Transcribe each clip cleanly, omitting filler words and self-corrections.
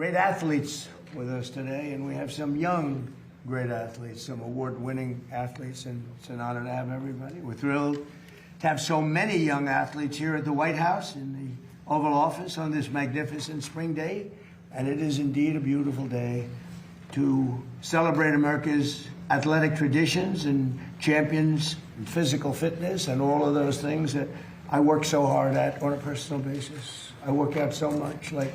Great athletes with us today, and we have some young great athletes, some award-winning athletes, and it's an honor to have everybody. We're thrilled to have so many young athletes here at the White House in the Oval Office on this magnificent spring day, and it is indeed a beautiful day to celebrate America's athletic traditions and champions in physical fitness and all of those things that I work so hard at on a personal basis. I work out so much, like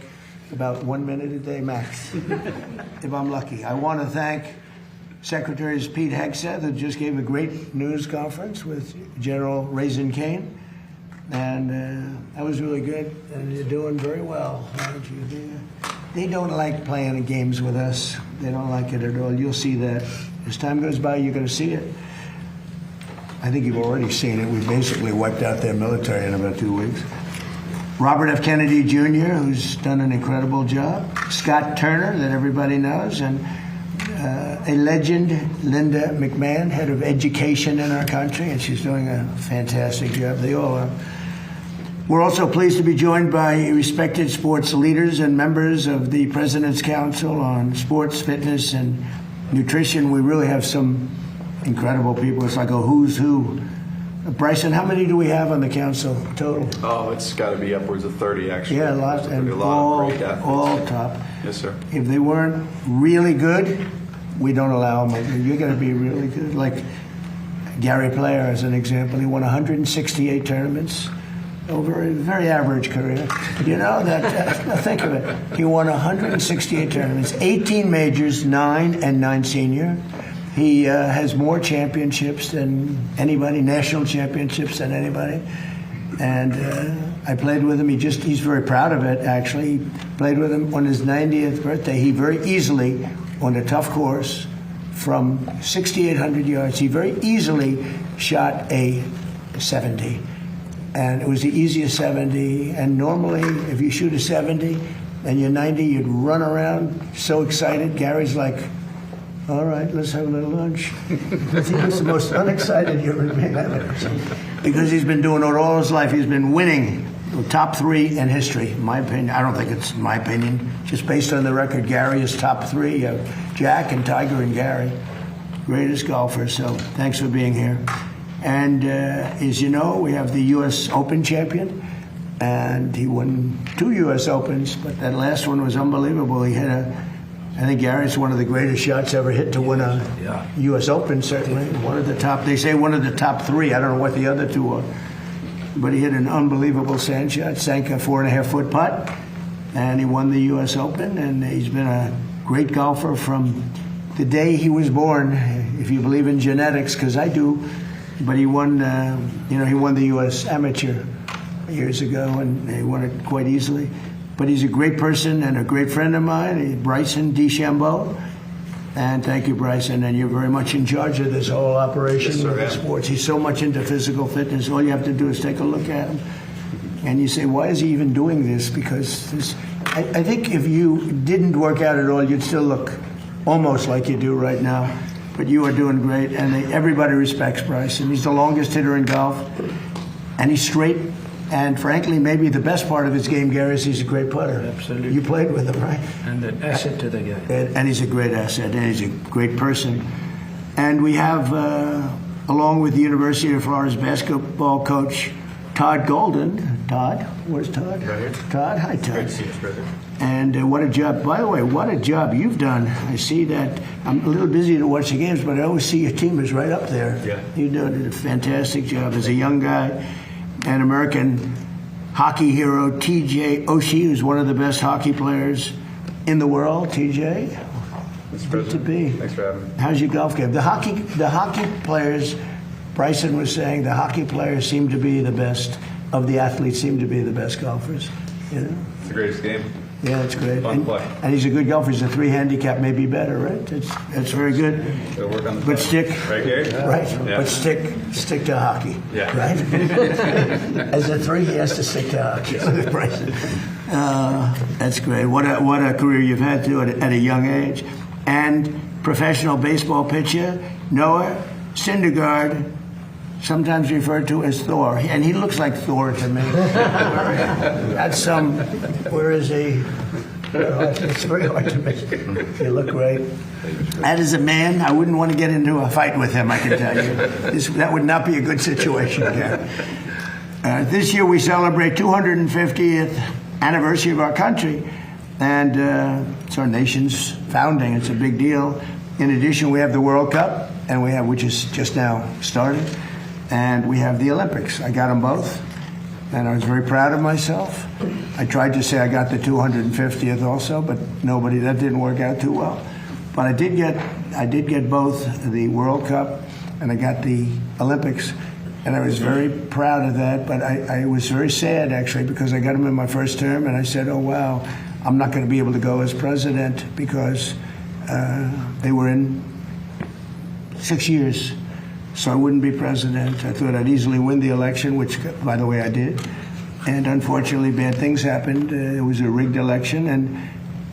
about 1 minute a day max, if I'm lucky. I want to thank Secretaries Pete Hegseth, who just gave a great news conference with General Raisin Kane, and that was really good, and you're doing very well, aren't you? They don't like playing games with us. They don't like it at all. You'll see that. As time goes by, you're going to see it. I think you've already seen it. We basically wiped out their military in about 2 weeks. Robert F. Kennedy Jr., who's done an incredible job. Scott Turner, that everybody knows, and a legend, Linda McMahon, head of education in our country, and she's doing a fantastic job. They all are. We're also pleased to be joined by respected sports leaders and members of the President's Council on Sports, Fitness, and Nutrition. We really have some incredible people. It's like a who's who. Bryson, how many do we have on the council total? Oh, it's got to be upwards of 30, actually. Yeah, a lot, and all top. Yes, sir. If they weren't really good, we don't allow them. You're going to be really good. Like Gary Player, as an example, he won 168 tournaments over a very average career. You know, that think of it. He won 168 tournaments, 18 majors, 9 senior. He has more championships than anybody, national championships than anybody. And I played with him. He's very proud of it, actually. He played with him on his 90th birthday. He very easily, on a tough course, from 6,800 yards, he very easily shot a 70. And it was the easiest 70. And normally, if you shoot a 70 and you're 90, you'd run around so excited. Gary's like, all right, let's have a little lunch. He was the most unexcited human being I've ever seen. Because he's been doing it all his life. He's been winning top 3 in history, in my opinion. I don't think it's my opinion. Just based on the record, Gary is top 3. You have Jack and Tiger and Gary, greatest golfers. So thanks for being here. And as you know, we have the U.S. Open champion. And he won 2 U.S. Opens, but that last one was unbelievable. He had I think Gary's one of the greatest shots ever hit to win a U.S. Open, certainly. One of the top, they say one of the top 3. I don't know what the other 2 are. But he hit an unbelievable sand shot, sank a 4.5-foot putt, and he won the U.S. Open. And he's been a great golfer from the day he was born, if you believe in genetics, because I do. But he won, he won the U.S. Amateur years ago, and he won it quite easily. But he's a great person and a great friend of mine, Bryson DeChambeau. And thank you, Bryson. And you're very much in charge of this whole operation with the sports. He's so much into physical fitness. All you have to do is take a look at him. And you say, why is he even doing this? Because I think if you didn't work out at all, you'd still look almost like you do right now. But you are doing great. And everybody respects Bryson. He's the longest hitter in golf. And he's straight. And frankly, maybe the best part of his game, Gary, is he's a great putter. Absolutely. You played with him, right? And an asset to the game. And he's a great asset, and he's a great person. And we have, along with the University of Florida's basketball coach, Todd Golden. Todd, where's Todd? Right here. Todd, hi, Todd. Great to see you, brother. And what a job, by the way, what a job you've done. I see that. I'm a little busy to watch the games, but I always see your team is right up there. Yeah. You're doing a fantastic job as a young guy. An American hockey hero, T.J. Oshie, who's one of the best hockey players in the world. T.J., it's good to be. Thanks for having me. How's your golf game? The hockey players, Bryson was saying, the hockey players seem to be the best of the athletes. Seem to be the best golfers. You know? It's the greatest game. Yeah, that's great. Fun to play. And he's a good golfer. He's a 3 handicap, maybe better, right? That's very good. We'll work on the But stick, right here. right? Yeah. But stick to hockey. Yeah. Right. As a 3, he has to stick to hockey. That's great. What a career you've had too at a young age, and professional baseball pitcher Noah Syndergaard, sometimes referred to as Thor, and he looks like Thor to me. That's where is he? It's very hard to make. You look great. And as a man, I wouldn't want to get into a fight with him, I can tell you. That would not be a good situation, Gary. This year we celebrate 250th anniversary of our country, and it's our nation's founding. It's a big deal. In addition, we have the World Cup, and which is just now started, and we have the Olympics. I got them both, and I was very proud of myself. I tried to say I got the 250th also, but that didn't work out too well. But I did get both the World Cup, and I got the Olympics. And I was very proud of that, but I was very sad, actually, because I got them in my first term, and I said, oh, wow, I'm not going to be able to go as president because they were in 6 years, so I wouldn't be president. I thought I'd easily win the election, which, by the way, I did. And unfortunately, bad things happened. It was a rigged election, and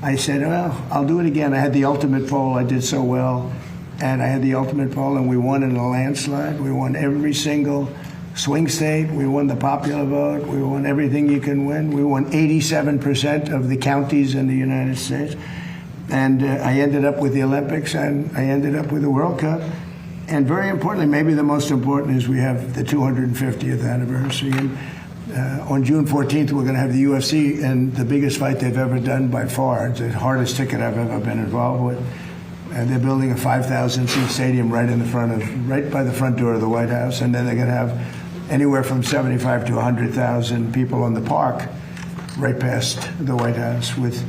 I said, well, I'll do it again. I had the ultimate poll. I did so well. And I had the ultimate poll, and we won in a landslide. We won every single swing state. We won the popular vote. We won everything you can win. We won 87% of the counties in the United States. And I ended up with the Olympics, and I ended up with the World Cup. And very importantly, maybe the most important, is we have the 250th anniversary. And on June 14th, we're going to have the UFC, and the biggest fight they've ever done by far. It's the hardest ticket I've ever been involved with. And they're building a 5,000-seat stadium right by the front door of the White House, and then they're going to have anywhere from 75 to 100,000 people on the park, right past the White House, with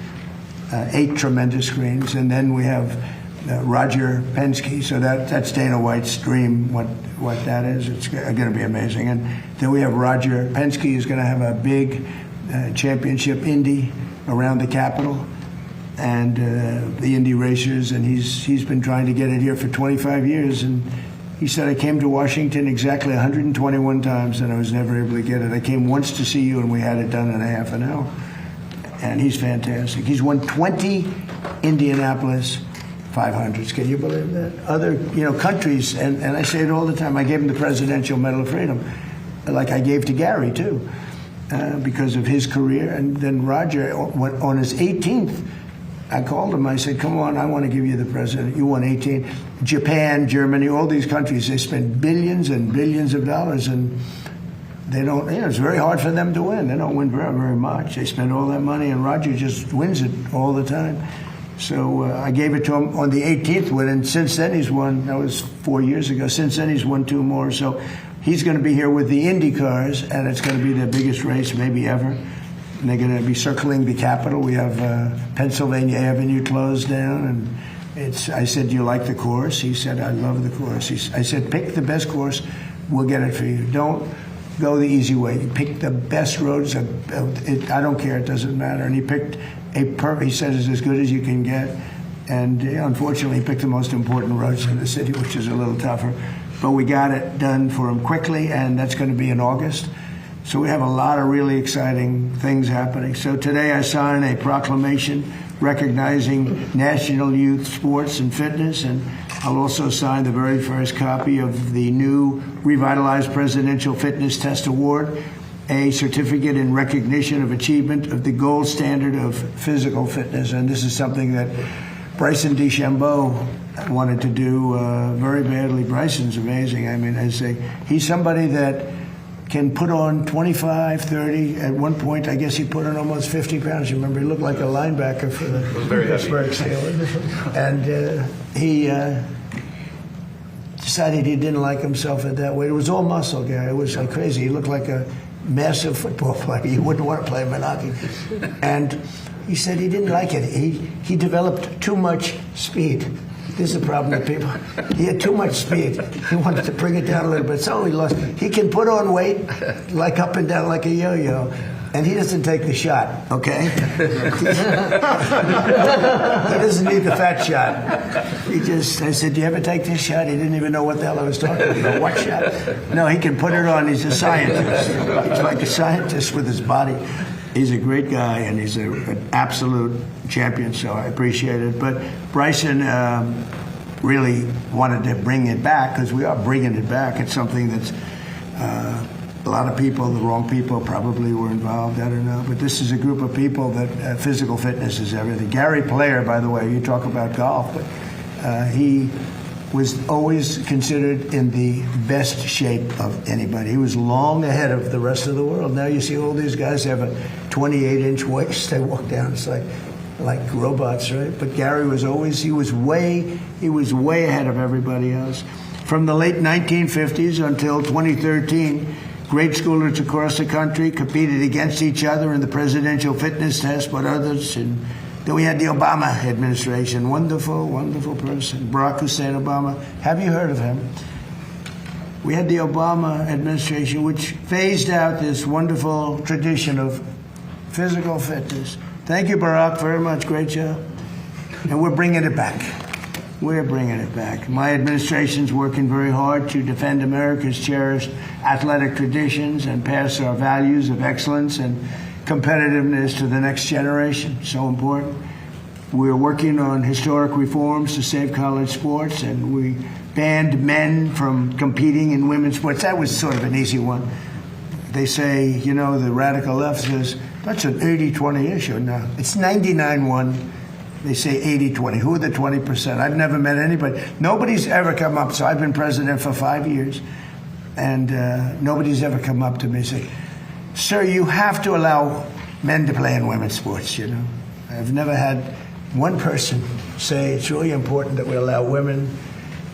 8 tremendous screens. And then we have Roger Penske, so that's Dana White's dream. What that is, it's going to be amazing. And then we have Roger Penske is going to have a big championship Indy around the Capitol. And the Indy racers, and he's been trying to get it here for 25 years. And he said, I came to Washington exactly 121 times, and I was never able to get it. I came once to see you, and we had it done in a half an hour. And he's fantastic. He's won 20 Indianapolis 500s. Can you believe that? Other countries, and I say it all the time, I gave him the Presidential Medal of Freedom, like I gave to Gary, too, because of his career. And then Roger, on his 18th, I called him. I said, come on, I want to give you the president. You won 18. Japan, Germany, all these countries, they spend billions and billions of dollars, and they don't, it's very hard for them to win. They don't win very, very much. They spend all that money, and Roger just wins it all the time. So I gave it to him on the 18th win, and since then he's won, that was 4 years ago, since then he's won 2 more. So he's going to be here with the Indy cars, and it's going to be their biggest race maybe ever. And they're going to be circling the Capitol. We have Pennsylvania Avenue closed down, and I said, do you like the course? He said, I love the course. I said, pick the best course. We'll get it for you. Don't go the easy way. Pick the best roads. I don't care. It doesn't matter. And he picked he said it's as good as you can get. And unfortunately, he picked the most important roads in the city, which is a little tougher. But we got it done for him quickly, and that's going to be in August. So we have a lot of really exciting things happening. So today I signed a proclamation recognizing National Youth Sports and Fitness, and I'll also sign the very first copy of the new revitalized Presidential Fitness Test Award, a certificate in recognition of achievement of the gold standard of physical fitness. And this is something that Bryson DeChambeau wanted to do very badly. Bryson's amazing. I mean, he's somebody that can put on 25, 30. At one point, I guess he put on almost 50 pounds. You remember, he looked like a linebacker for the Pittsburgh Steelers. And he decided he didn't like himself at that weight. It was all muscle, guy. It was like crazy. He looked like a massive football player. You wouldn't want to play him in hockey. And he said he didn't like it. He developed too much speed. This is the problem with people. He had too much speed. He wanted to bring it down a little bit. So he lost. He can put on weight, like up and down like a yo-yo, and he doesn't take the shot, okay? He doesn't need the fat shot. I said, do you ever take this shot? He didn't even know what the hell I was talking about. What shot? No, he can put it on. He's a scientist. He's like a scientist with his body. He's a great guy, and he's an absolute champion, so I appreciate it. But Bryson really wanted to bring it back, because we are bringing it back. It's something that's A lot of people, the wrong people, probably were involved. I don't know. But this is a group of people that physical fitness is everything. Gary Player, by the way, you talk about golf, but he was always considered in the best shape of anybody. He was long ahead of the rest of the world. Now you see all these guys have a 28-inch waist. They walk down, it's like robots, right? But Gary was always, he was way ahead of everybody else. From the late 1950s until 2013, grade schoolers across the country competed against each other in the presidential fitness test, but others. And then we had the Obama administration. Wonderful, wonderful person. Barack Hussein Obama. Have you heard of him? We had the Obama administration, which phased out this wonderful tradition of physical fitness. Thank you, Barack, very much. Great job. And we're bringing it back. We're bringing it back. My administration's working very hard to defend America's cherished athletic traditions and pass our values of excellence and competitiveness to the next generation. So important. We're working on historic reforms to save college sports, and we banned men from competing in women's sports. That was sort of an easy one. They say, you know, the radical left says, that's an 80-20 issue. No, it's 99-1. They say 80-20. Who are the 20%? I've never met anybody. Nobody's ever come up. So I've been president for 5 years, and nobody's ever come up to me and say, sir, you have to allow men to play in women's sports, you know. I've never had one person say it's really important that we allow women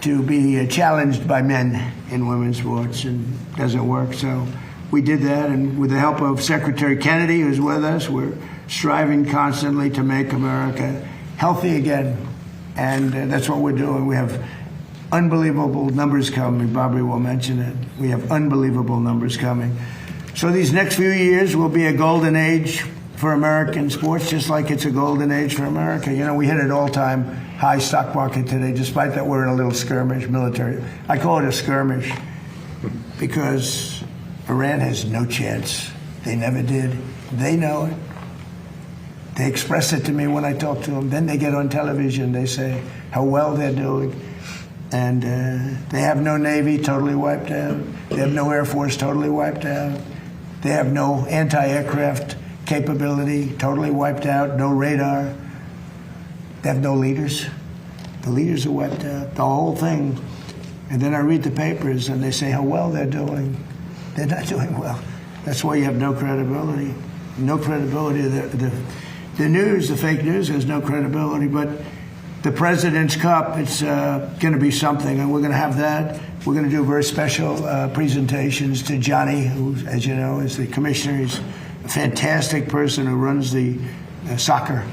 to be challenged by men in women's sports, and it doesn't work. So we did that, and with the help of Secretary Kennedy, who's with us, we're striving constantly to make America healthy again, and that's what we're doing. We have unbelievable numbers coming. Bobby will mention it. We have unbelievable numbers coming. So these next few years will be a golden age for American sports, just like it's a golden age for America. You know, we hit an all-time high stock market today, despite that we're in a little skirmish, military. I call it a skirmish because Iran has no chance. They never did. They know it. They express it to me when I talk to them. Then they get on television. They say how well they're doing. And they have no Navy, totally wiped out. They have no Air Force, totally wiped out. They have no anti-aircraft capability, totally wiped out. No radar. They have no leaders. The leaders are wiped out. The whole thing. And then I read the papers, and they say how well they're doing. They're not doing well. That's why you have no credibility. No credibility. The news, the fake news, has no credibility. But the President's Cup, it's going to be something, and we're going to have that. We're going to do very special presentations to Johnny, who, as you know, is the commissioner. He's a fantastic person who runs the soccer.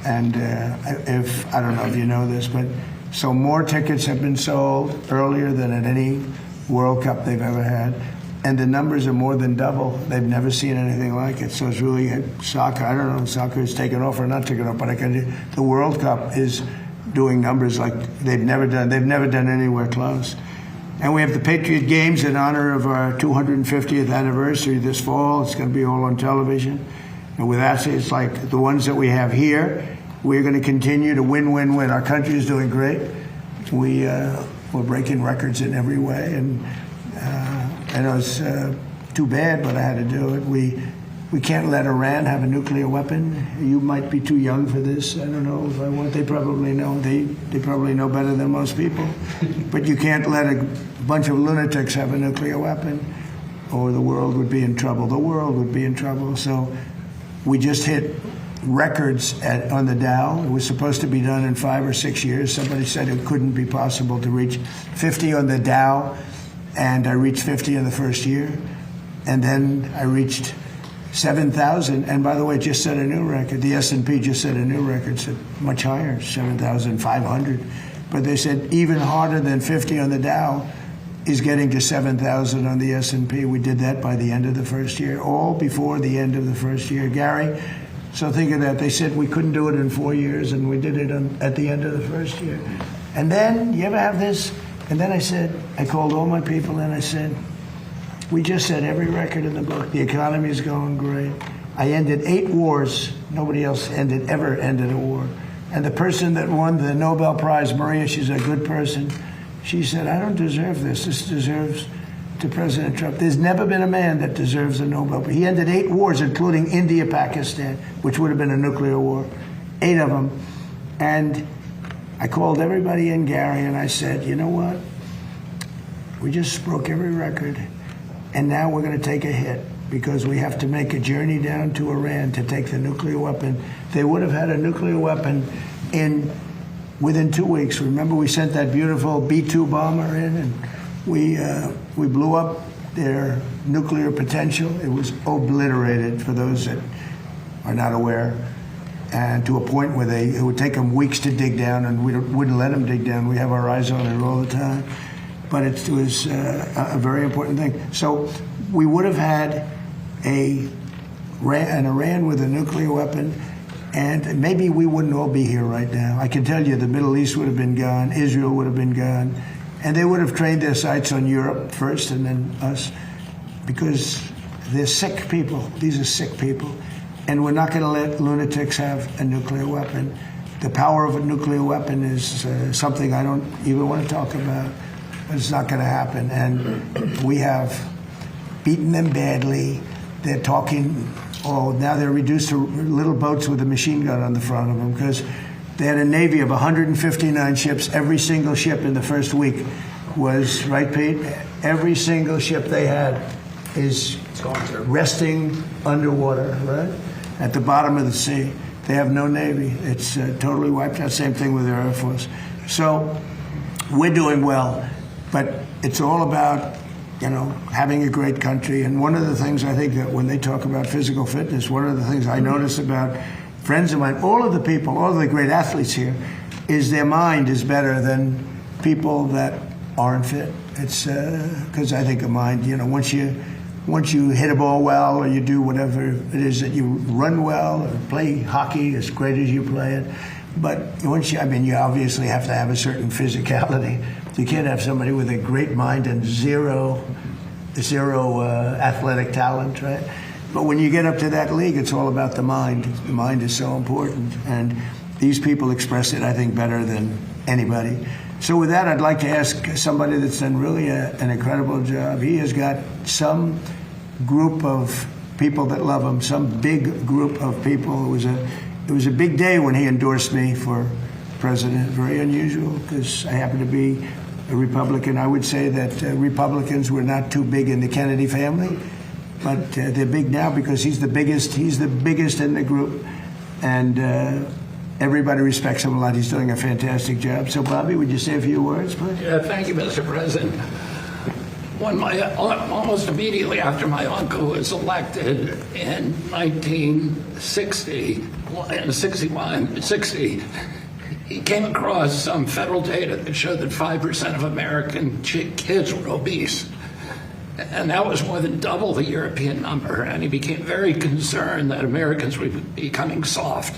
And if I don't know if you know this, but so more tickets have been sold earlier than at any World Cup they've ever had. And the numbers are more than double. They've never seen anything like it. So it's really soccer. I don't know if soccer is taken off or not taken off, but the World Cup is doing numbers like they've never done. They've never done anywhere close. And we have the Patriot Games in honor of our 250th anniversary this fall. It's going to be all on television. And with that, it's like the ones that we have here. We're going to continue to win. Our country is doing great. We're breaking records in every way, and I know it's too bad, but I had to do it. We can't let Iran have a nuclear weapon. You might be too young for this. I don't know if I want. They probably know. They probably know better than most people. But you can't let a bunch of lunatics have a nuclear weapon, or the world would be in trouble. The world would be in trouble. So we just hit records on the Dow. It was supposed to be done in 5 or 6 years. Somebody said it couldn't be possible to reach 50 on the Dow. And I reached 50 in the first year. And then I reached 7,000. And by the way, it just set a new record. The S&P just set a new record, set much higher, 7,500. But they said even harder than 50 on the Dow is getting to 7,000 on the S&P. We did that by the end of the first year, all before the end of the first year. Gary, so think of that. They said we couldn't do it in 4 years, and we did it at the end of the first year. And then, you ever have this? And then I called all my people and I said, we just set every record in the book. The economy is going great. I ended 8 wars. Nobody else ever ended a war. And the person that won the Nobel Prize, Maria, she's a good person. She said, I don't deserve this. This deserves to President Trump. There's never been a man that deserves a Nobel. He ended 8 wars, including India-Pakistan, which would have been a nuclear war, 8 of them. And I called everybody in, Gary, and I said, you know what? We just broke every record, and now we're going to take a hit because we have to make a journey down to Iran to take the nuclear weapon. They would have had a nuclear weapon within 2 weeks. Remember, we sent that beautiful B-2 bomber in, and we blew up their nuclear potential. It was obliterated, for those that are not aware, and to a point where it would take them weeks to dig down, and we wouldn't let them dig down. We have our eyes on it all the time. But it was a very important thing. So we would have had an Iran with a nuclear weapon, and maybe we wouldn't all be here right now. I can tell you the Middle East would have been gone, Israel would have been gone, and they would have trained their sights on Europe first and then us, because they're sick people. These are sick people. And we're not going to let lunatics have a nuclear weapon. The power of a nuclear weapon is something I don't even want to talk about. It's not going to happen. And we have beaten them badly. They're talking, now they're reduced to little boats with a machine gun on the front of them, because they had a Navy of 159 ships. Every single ship in the first week was, right, Pete? Every single ship they had is resting underwater, right? At the bottom of the sea. They have no Navy. It's totally wiped out. Same thing with their Air Force. So we're doing well. But it's all about, having a great country. And one of the things I think that when they talk about physical fitness, one of the things I notice about friends of mine, all of the people, all of the great athletes here, is their mind is better than people that aren't fit. It's because I think a mind, once you hit a ball well, or you do whatever it is that you run well, or play hockey as great as you play it. But once you obviously have to have a certain physicality. You can't have somebody with a great mind and zero athletic talent, right? But when you get up to that league, it's all about the mind. The mind is so important. And these people express it, I think, better than anybody. So with that, I'd like to ask somebody that's done really an incredible job. He has got some group of people that love him, some big group of people. It was a big day when he endorsed me for president. Very unusual, because I happen to be a Republican. I would say that Republicans were not too big in the Kennedy family, but they're big now because he's the biggest in the group, and everybody respects him a lot. He's doing a fantastic job. So, Bobby, would you say a few words, please? Yeah, thank you, Mr. President. Almost immediately after my uncle was elected in 1960, he came across some federal data that showed that 5% of American kids were obese. And that was more than double the European number. And he became very concerned that Americans were becoming soft.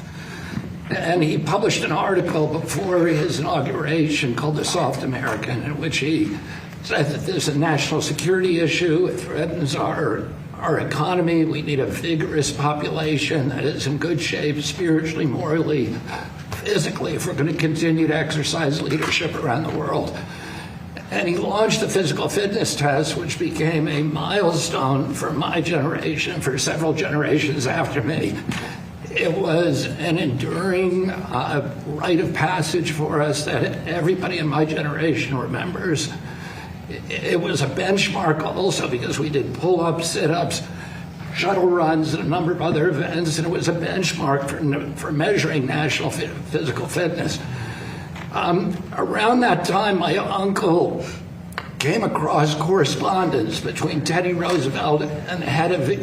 And he published an article before his inauguration called The Soft American, in which he said that there's a national security issue. It threatens our economy. We need a vigorous population that is in good shape spiritually, morally, physically, if we're going to continue to exercise leadership around the world. And he launched the physical fitness test, which became a milestone for my generation, for several generations after me. It was an enduring rite of passage for us that everybody in my generation remembers. It was a benchmark also because we did pull-ups, sit-ups, shuttle runs, and a number of other events, and it was a benchmark for measuring national physical fitness. Around that time, my uncle came across correspondence between Teddy Roosevelt and the head of the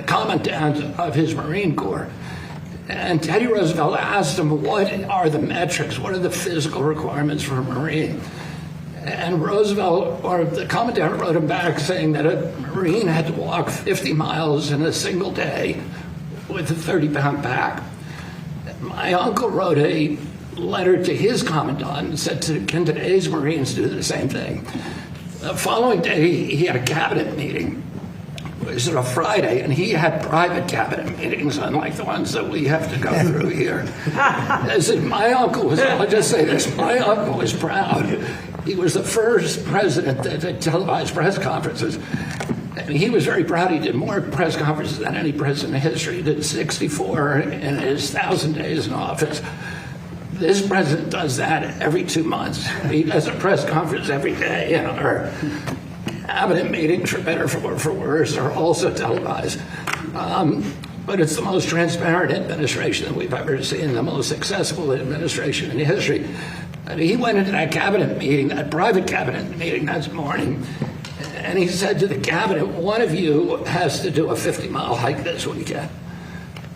commandant of his Marine Corps. And Teddy Roosevelt asked him, what are the metrics? What are the physical requirements for a Marine? And Roosevelt, or the commandant, wrote him back saying that a Marine had to walk 50 miles in a single day with a 30-pound pack. My uncle wrote a letter to his commandant and said, can today's Marines do the same thing? The following day, he had a cabinet meeting. It was on a Friday, and he had private cabinet meetings, unlike the ones that we have to go through here. My uncle was, I'll just say this, my uncle was proud. He was the first president that televised press conferences. And he was very proud. He did more press conferences than any president in history. He did 64 in his 1,000 days in office. This president does that every 2 months. He does a press conference every day. And our cabinet meetings, for better or for worse, are also televised. But it's the most transparent administration that we've ever seen, the most successful administration in history. And he went into that cabinet meeting, that private cabinet meeting that morning, and he said to the cabinet, one of you has to do a 50-mile hike this weekend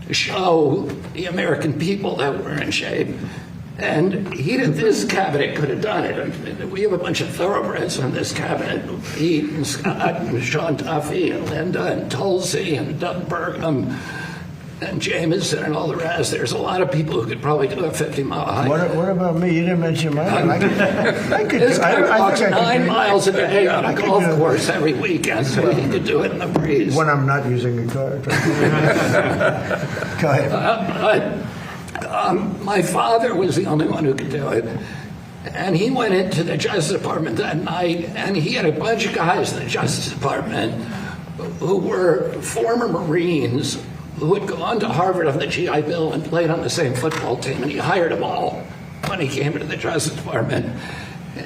to show the American people that we're in shape. And this cabinet could have done it. We have a bunch of thoroughbreds in this cabinet. Pete and Scott and Sean Duffy and Linda and Tulsi and Doug Burgum and Jameson and all the rest. There's a lot of people who could probably do a 50-mile hike. What about me? You didn't mention mine. This guy walks 9 miles a day on a golf course every weekend, so he could do it in the breeze. When I'm not using a car. Go ahead. My father was the only one who could do it. And he went into the Justice Department that night, and he had a bunch of guys in the Justice Department who were former Marines who had gone to Harvard on the GI Bill and played on the same football team, and he hired them all when he came into the Justice Department.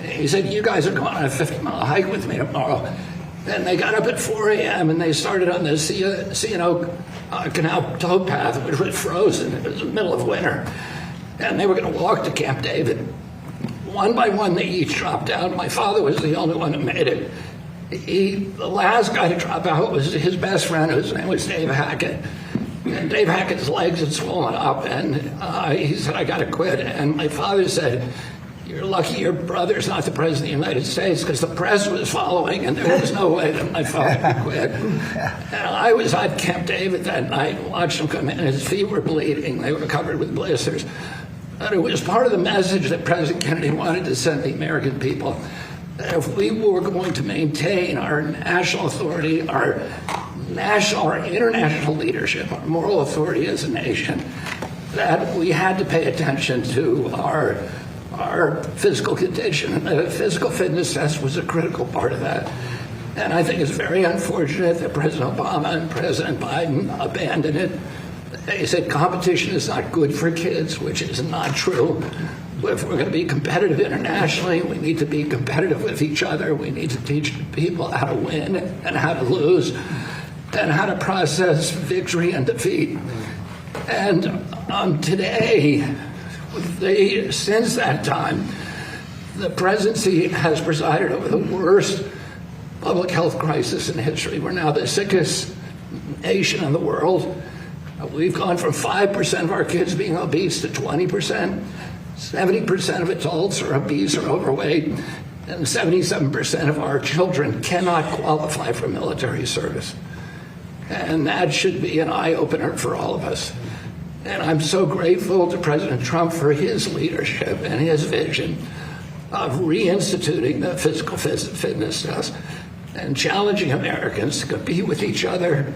He said, you guys are going on a 50-mile hike with me tomorrow. And they got up at 4 a.m. and they started on the C&O Canal towpath, which was frozen. It was the middle of winter. And they were going to walk to Camp David. One by one, they each dropped out. My father was the only one who made it. The last guy to drop out was his best friend, whose name was Dave Hackett. And Dave Hackett's legs had swollen up, and he said, I got to quit. And my father said, you're lucky your brother's not the president of the United States, because the press was following, and there was no way that my father could quit. And I was at Camp David that night and watched him come in. His feet were bleeding. They were covered with blisters. But it was part of the message that President Kennedy wanted to send the American people. That if we were going to maintain our national authority, our international leadership, our moral authority as a nation, that we had to pay attention to our physical condition. The physical fitness test was a critical part of that. And I think it's very unfortunate that President Obama and President Biden abandoned it. They said competition is not good for kids, which is not true. If we're going to be competitive internationally, we need to be competitive with each other. We need to teach people how to win and how to lose and how to process victory and defeat. And today, since that time, the presidency has presided over the worst public health crisis in history. We're now the sickest nation in the world. We've gone from 5% of our kids being obese to 20%. 70% of adults are obese or overweight, and 77% of our children cannot qualify for military service. And that should be an eye-opener for all of us. And I'm so grateful to President Trump for his leadership and his vision of reinstituting the physical fitness test and challenging Americans to compete with each other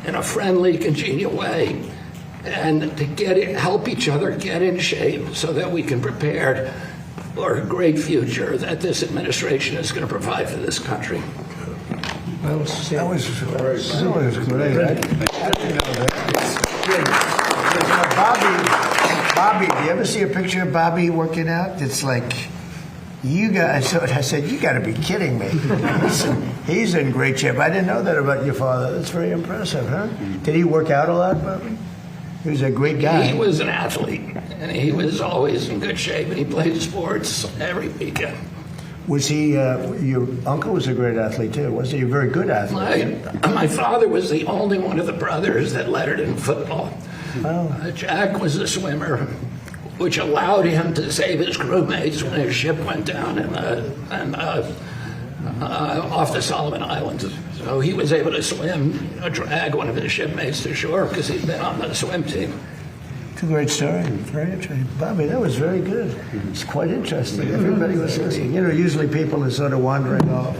in a friendly, congenial way, and to help each other get in shape so that we can prepare for a great future that this administration is going to provide for this country. That was great. I didn't know that. Bobby, do you ever see a picture of Bobby working out? It's like, you guys, I said, you got to be kidding me. He's in great shape. I didn't know that about your father. That's very impressive, huh? Did he work out a lot, Bobby? He was a great guy. He was an athlete, and he was always in good shape, and he played sports every weekend. Was he, your uncle was a great athlete too, was he? A very good athlete. My father was the only one of the brothers that lettered in football. Oh. Jack was a swimmer, which allowed him to save his crewmates when his ship went down off the Solomon Islands. So he was able to swim, drag one of his shipmates to shore because he'd been on the swim team. It's a great story. Very interesting. Bobby, that was very good. It's quite interesting. Everybody was listening. You know, usually people are sort of wandering off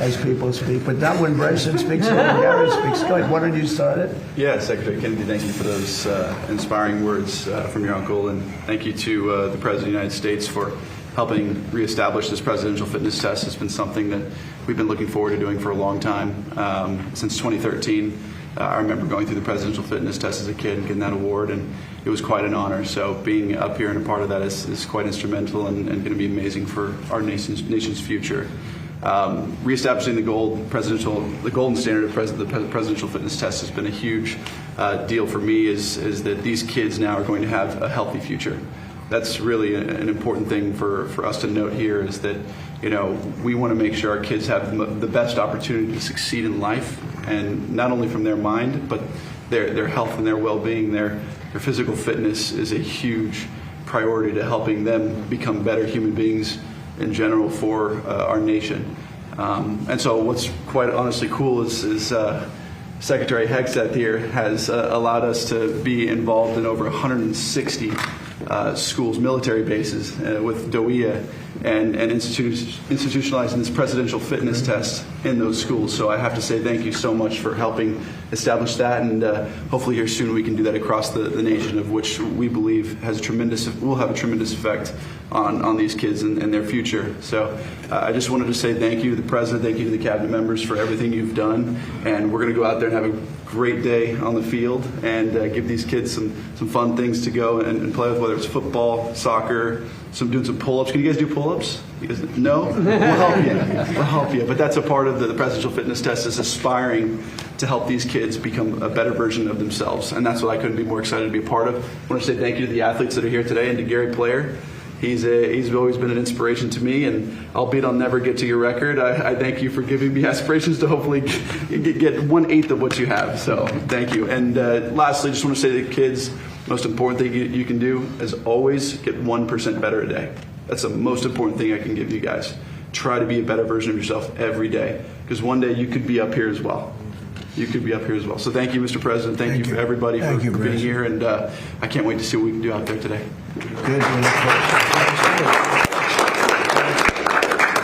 as people speak, but not when Bryson speaks or when Gary speaks. Go ahead. Why don't you start it? Yeah, Secretary Kennedy, thank you for those inspiring words from your uncle, and thank you to the President of the United States for helping reestablish this presidential fitness test has been something that we've been looking forward to doing for a long time. Since 2013, I remember going through the presidential fitness test as a kid and getting that award, and it was quite an honor. So being up here and a part of that is quite instrumental and going to be amazing for our nation's future. Reestablishing the golden standard of the presidential fitness test has been a huge deal for me. Is that these kids now are going to have a healthy future. That's really an important thing for us to note here, is that, you know, we want to make sure our kids have the best opportunity to succeed in life, and not only from their mind, but their health and their well-being. Their physical fitness is a huge priority to helping them become better human beings in general for our nation. And so what's quite honestly cool is Secretary Hegseth here has allowed us to be involved in over 160 schools, military bases with DOIA, and institutionalizing this presidential fitness test in those schools. So I have to say thank you so much for helping establish that, and hopefully here soon we can do that across the nation, of which we believe will have a tremendous effect on these kids and their future. So I just wanted to say thank you to the President, thank you to the Cabinet members for everything you've done, and we're going to go out there and have a great day on the field and give these kids some fun things to go and play with, whether it's football, soccer, doing some pull-ups. Can you guys do pull-ups? No? We'll help you. We'll help you. But that's a part of the presidential fitness test, is aspiring to help these kids become a better version of themselves. And that's what I couldn't be more excited to be a part of. I want to say thank you to the athletes that are here today, and to Gary Player. He's always been an inspiration to me, and albeit I'll never get to your record, I thank you for giving me aspirations to hopefully get 1/8 of what you have. So thank you. And lastly, just want to say to the kids, most important thing you can do is always get 1% better a day. That's the most important thing I can give you guys. Try to be a better version of yourself every day, because one day you could be up here as well. You could be up here as well. So thank you, Mr. President. Thank you for everybody for being here, and I can't wait to see what we can do out there today. Good.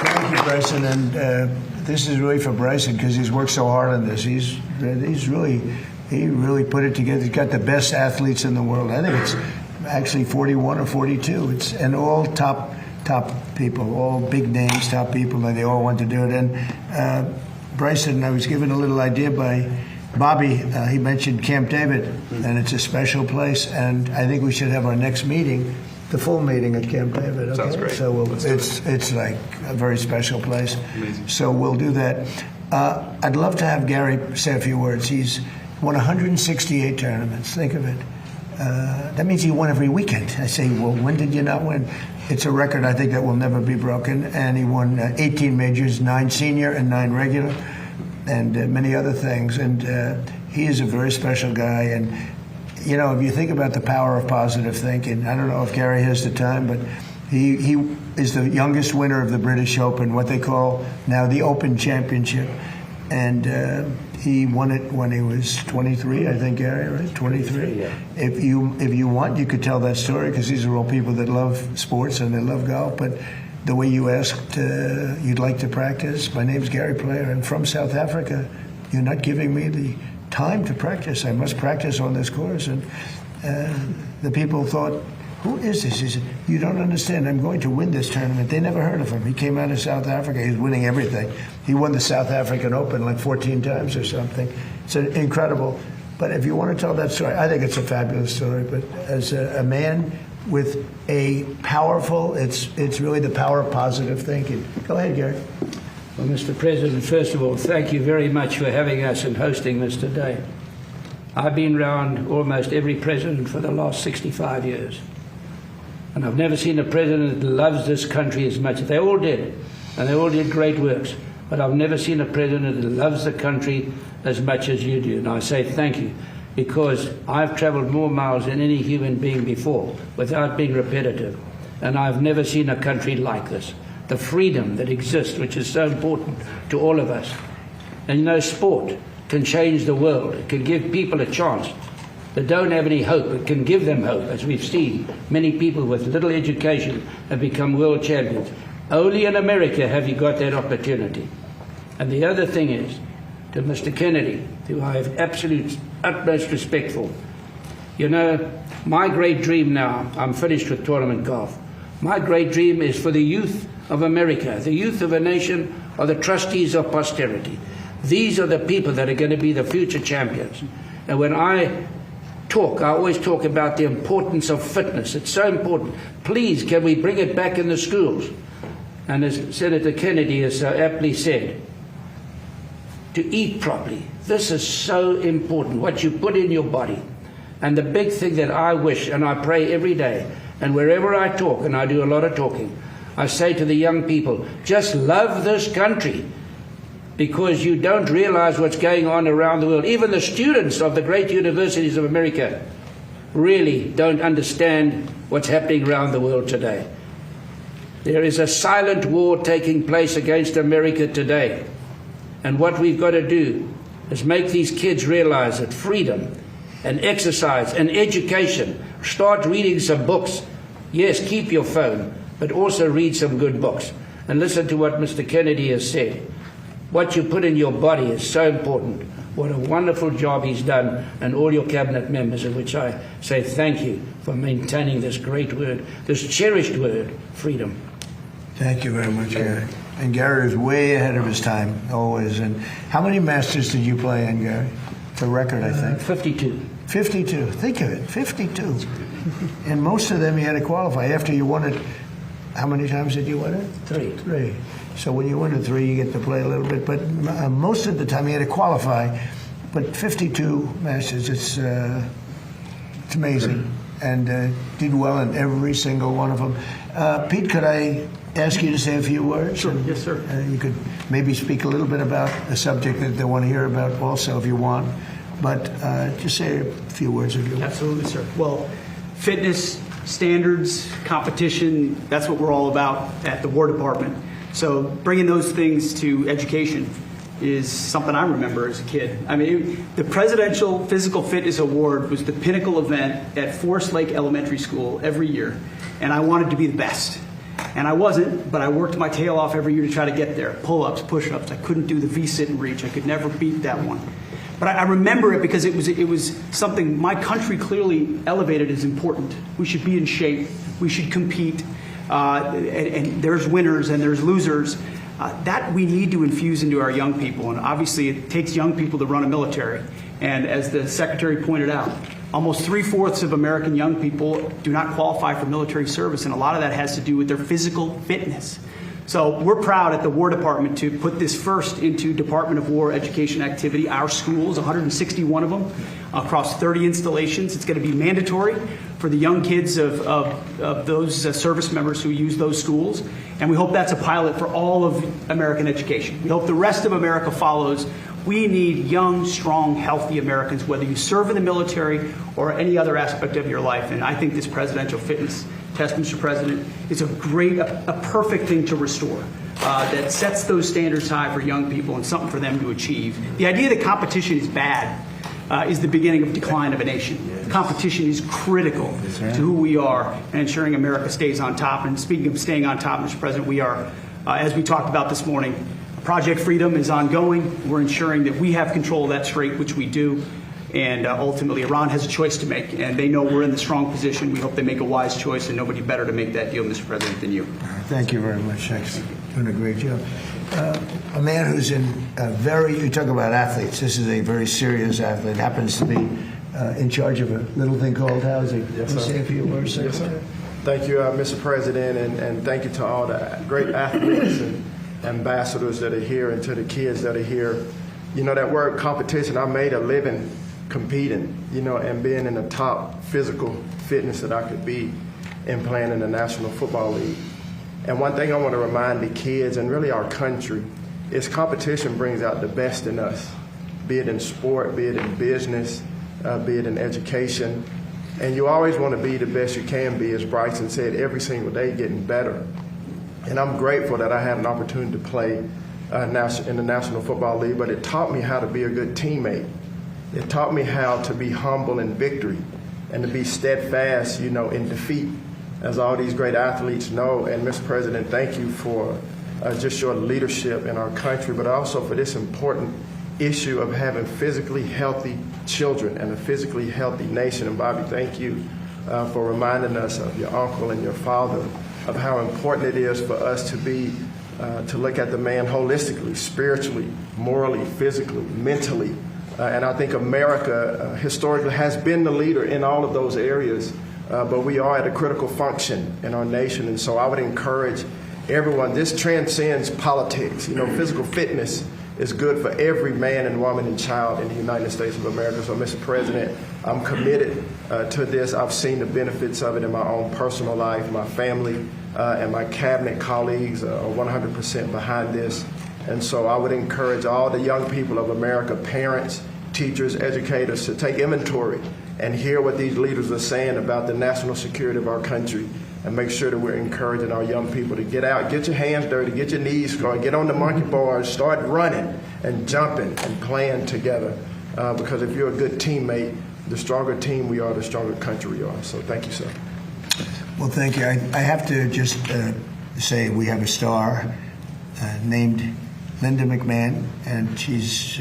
Thank you, Bryson. And this is really for Bryson, because he's worked so hard on this. He really put it together. He's got the best athletes in the world. I think it's actually 41 or 42. And all top people, all big names, top people, and they all want to do it. And Bryson, I was given a little idea by Bobby. He mentioned Camp David, and it's a special place. And I think we should have our next meeting, the full meeting at Camp David. Okay? Sounds great. So it's like a very special place. Amazing. So we'll do that. I'd love to have Gary say a few words. He's won 168 tournaments. Think of it. That means he won every weekend. I say, well, when did you not win? It's a record, I think, that will never be broken. And he won 18 majors, 9 senior and 9 regular, and many other things. And he is a very special guy. And, you know, if you think about the power of positive thinking, I don't know if Gary has the time, but he is the youngest winner of the British Open, what they call now the Open Championship. And he won it when he was 23, I think, Gary, right? 23. Yeah. If you want, you could tell that story, because these are all people that love sports and they love golf. But the way you asked, you'd like to practice. My name's Gary Player. I'm from South Africa. You're not giving me the time to practice. I must practice on this course. And the people thought, who is this? He said, you don't understand. I'm going to win this tournament. They never heard of him. He came out of South Africa. He's winning everything. He won the South African Open like 14 times or something. It's incredible. But if you want to tell that story, I think it's a fabulous story. But as a man with a powerful, it's really the power of positive thinking. Go ahead, Gary. Well, Mr. President, first of all, thank you very much for having us and hosting this today. I've been around almost every president for the last 65 years. And I've never seen a president that loves this country as much. They all did, and they all did great works. But I've never seen a president that loves the country as much as you do. And I say thank you, because I've traveled more miles than any human being before, without being repetitive. And I've never seen a country like this. The freedom that exists, which is so important to all of us. And you know, sport can change the world. It can give people a chance that don't have any hope. It can give them hope, as we've seen. Many people with little education have become world champions. Only in America have you got that opportunity. And the other thing is, to Mr. Kennedy, who I have absolute utmost respect for, you know, my great dream now, I'm finished with tournament golf. My great dream is for the youth of America. The youth of a nation are the trustees of posterity. These are the people that are going to be the future champions. And when I talk, I always talk about the importance of fitness. It's so important. Please, can we bring it back in the schools? And as Senator Kennedy has so aptly said, to eat properly. This is so important, what you put in your body. And the big thing that I wish, and I pray every day, and wherever I talk, and I do a lot of talking, I say to the young people, just love this country, because you don't realize what's going on around the world. Even the students of the great universities of America really don't understand what's happening around the world today. There is a silent war taking place against America today. And what we've got to do is make these kids realize that freedom and exercise and education, start reading some books. Yes, keep your phone, but also read some good books. And listen to what Mr. Kennedy has said. What you put in your body is so important. What a wonderful job he's done, and all your cabinet members, in which I say thank you for maintaining this great word, this cherished word, freedom. Thank you very much, Gary. And Gary was way ahead of his time, always. And how many Masters did you play in, Gary? It's a record, I think. 52. 52. Think of it, 52. And most of them you had to qualify. After you won it, how many times did you win it? 3. So when you win it 3, you get to play a little bit. But most of the time you had to qualify. But 52 Masters, it's amazing. And did well in every single one of them. Pete, could I ask you to say a few words? Sure. Yes, sir. You could maybe speak a little bit about a subject that they want to hear about also, if you want. But just say a few words if you want. Absolutely, sir. Well, fitness, standards, competition, that's what we're all about at the War Department. So bringing those things to education is something I remember as a kid. I mean, the Presidential Physical Fitness Award was the pinnacle event at Forest Lake Elementary School every year, and I wanted to be the best. And I wasn't, but I worked my tail off every year to try to get there. Pull-ups, push-ups. I couldn't do the V-sit and reach. I could never beat that one. But I remember it because it was something my country clearly elevated as important. We should be in shape. We should compete. And there's winners and there's losers. That we need to infuse into our young people. And obviously it takes young people to run a military. And as the Secretary pointed out, almost 3/4 of American young people do not qualify for military service. And a lot of that has to do with their physical fitness. So we're proud at the War Department to put this first into Department of War education activity. Our schools, 161 of them, across 30 installations. It's going to be mandatory for the young kids of those service members who use those schools. And we hope that's a pilot for all of American education. We hope the rest of America follows. We need young, strong, healthy Americans, whether you serve in the military or any other aspect of your life. And I think this presidential fitness test, Mr. President, is a perfect thing to restore that sets those standards high for young people and something for them to achieve. The idea that competition is bad is the beginning of decline of a nation. Competition is critical to who we are and ensuring America stays on top. And speaking of staying on top, Mr. President, we are, as we talked about this morning, Project Freedom is ongoing. We're ensuring that we have control of that strait, which we do. And ultimately, Iran has a choice to make, and they know we're in the strong position. We hope they make a wise choice, and nobody better to make that deal, Mr. President, than you. Thank you very much. Thanks. Doing a great job. A man who's you talk about athletes. This is a very serious athlete, happens to be in charge of a little thing called housing. Yes, sir. Say a few words, Yes, sir. Thank you, Mr. President, and thank you to all the great athletes and ambassadors that are here and to the kids that are here. You know, that word competition, I made a living competing, and being in the top physical fitness that I could be in playing in the National Football League. And one thing I want to remind the kids and really our country is competition brings out the best in us, be it in sport, be it in business, be it in education. And you always want to be the best you can be, as Bryson said, every single day getting better. And I'm grateful that I had an opportunity to play in the National Football League, but it taught me how to be a good teammate. It taught me how to be humble in victory and to be steadfast, in defeat, as all these great athletes know. And Mr. President, thank you for just your leadership in our country, but also for this important issue of having physically healthy children and a physically healthy nation. And Bobby, thank you for reminding us of your uncle and your father of how important it is for us to be to look at the man holistically, spiritually, morally, physically, mentally. And I think America historically has been the leader in all of those areas, but we are at a critical function in our nation. And so I would encourage everyone, this transcends politics. Physical fitness is good for every man and woman and child in the United States of America. So, Mr. President, I'm committed to this. I've seen the benefits of it in my own personal life. My family and my cabinet colleagues are 100% behind this. And so I would encourage all the young people of America, parents, teachers, educators, to take inventory and hear what these leaders are saying about the national security of our country, and make sure that we're encouraging our young people to get out, get your hands dirty, get your knees going, get on the monkey bars, start running and jumping and playing together. Because if you're a good teammate, the stronger team we are, the stronger country we are. So thank you, sir. Well, thank you. I have to just say we have a star named Linda McMahon, and she's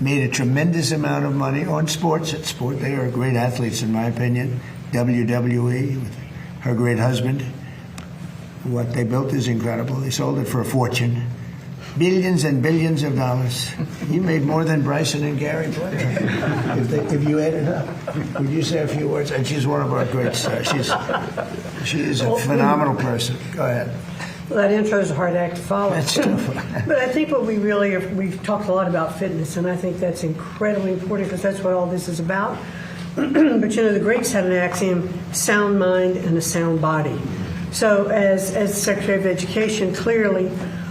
made a tremendous amount of money on sports. At sport, they are great athletes, in my opinion. WWE with her great husband. What they built is incredible. They sold it for a fortune. Billions and billions of dollars. You made more than Bryson and Gary Player. If you add it up. Would you say a few words? And she's one of our great stars. She is a phenomenal person. Go ahead. Well, that intro is a hard act to follow. That's tough. But I think what we've talked a lot about fitness, and I think that's incredibly important because that's what all this is about. But the Greeks had an axiom: sound mind and a sound body. So as Secretary of Education, clearly,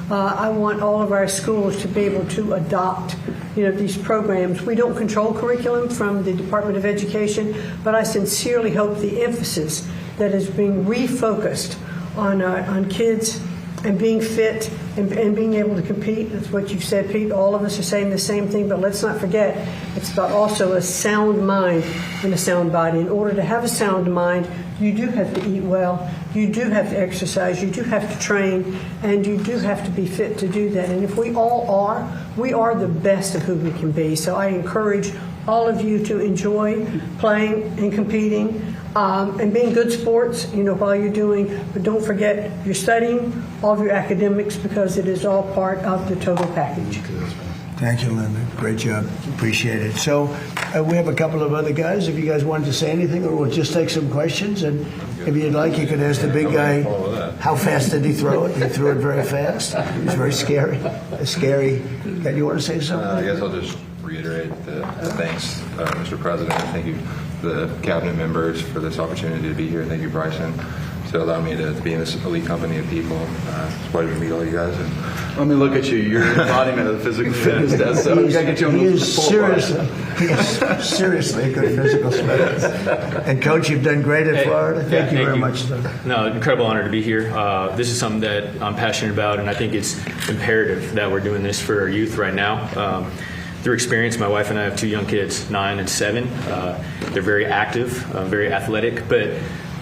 I want all of our schools to be able to adopt these programs. We don't control curriculum from the Department of Education, but I sincerely hope the emphasis that is being refocused on kids and being fit and being able to compete. That's what you've said, Pete. All of us are saying the same thing, but let's not forget, it's about also a sound mind and a sound body. In order to have a sound mind, you do have to eat well, you do have to exercise, you do have to train, and you do have to be fit to do that. And if we all are, we are the best of who we can be. So I encourage all of you to enjoy playing and competing and being good sports, while you're doing. But don't forget, you're studying all of your academics because it is all part of the total package. Thank you, Linda. Great job. Appreciate it. So we have a couple of other guys. If you guys wanted to say anything, or we'll just take some questions. And if you'd like, you could ask the big guy, how fast did he throw it? He threw it very fast. It was very scary. Scary. Do you want to say something? I guess I'll just reiterate the thanks, Mr. President. Thank you, the cabinet members, for this opportunity to be here. Thank you, Bryson, to allow me to be in this elite company of people. It's a pleasure to meet all you guys. And Let me look at you. You're an embodiment of the physical fitness test. So you got to get you on the seriously a good physical fitness. And Coach, you've done great at Florida. Thank you very much, sir. No, incredible honor to be here. This is something that I'm passionate about, and I think it's imperative that we're doing this for our youth right now. Through experience, my wife and I have two young kids, 9 and 7. They're very active, very athletic, but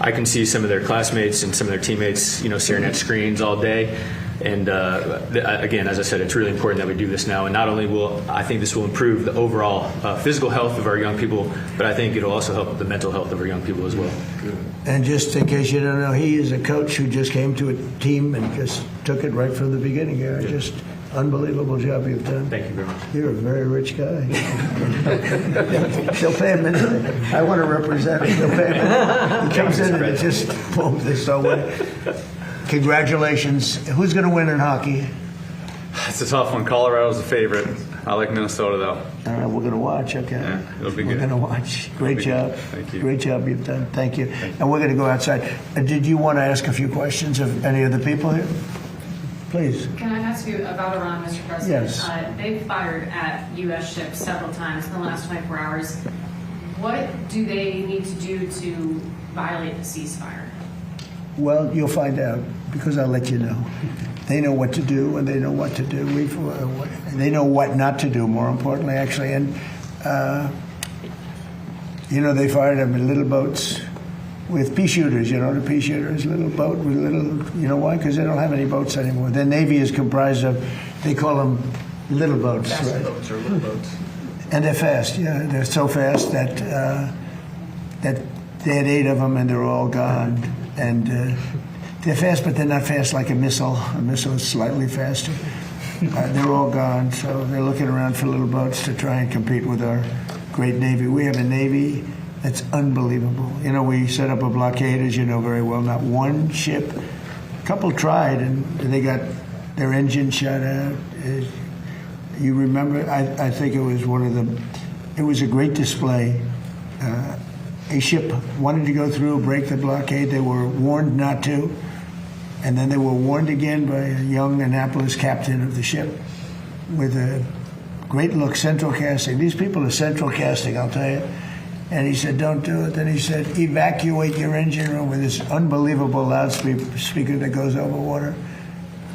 I can see some of their classmates and some of their teammates, staring at screens all day. And again, as I said, it's really important that we do this now. And not only will I think this will improve the overall physical health of our young people, but I think it'll also help the mental health of our young people as well. And just in case you don't know, he is a coach who just came to a team and just took it right from the beginning here. Just unbelievable job you've done. Thank you very much. You're a very rich guy. She'll pay him anything. I want to represent him. She'll pay him. He comes in and it just boom, this so way. Congratulations. Who's going to win in hockey? It's a tough one. Colorado's the favorite. I like Minnesota, though. All right, we're going to watch, okay? Yeah, it'll be We're good. going to watch. Great job. Thank you. Great job you've done. Thank you. And we're going to go outside. Did you want to ask a few questions of any of the people here? Please. Can I ask you about Iran, Mr. President? Yes. They've fired at U.S. ships several times in the last 24 hours. What do they need to do to violate the ceasefire? Well, you'll find out because I'll let you know. They know what to do and they know what to do. They know what not to do, more importantly, actually. And, they fired them in little boats with pea shooters, the pea shooters, little boat with little, why? Because they don't have any boats anymore. Their Navy is comprised of, they call them little boats. Fast right? boats or little boats. And they're fast, yeah. They're so fast that they had 8 of them and they're all gone. And They're fast, but they're not fast like a missile. A missile is slightly faster. They're all gone, so they're looking around for little boats to try and compete with our great Navy. We have a Navy that's unbelievable. You know, we set up a blockade, as you know very well. Not one ship. A couple tried, and they got their engine shut out. You remember? I think it was it was a great display. A ship wanted to go through, break the blockade. They were warned not to. And then they were warned again by a young Annapolis captain of the ship with a great look, central casting. These people are central casting, I'll tell you. And he said, don't do it. Then he said, evacuate your engine room with this unbelievable loudspeaker that goes over water.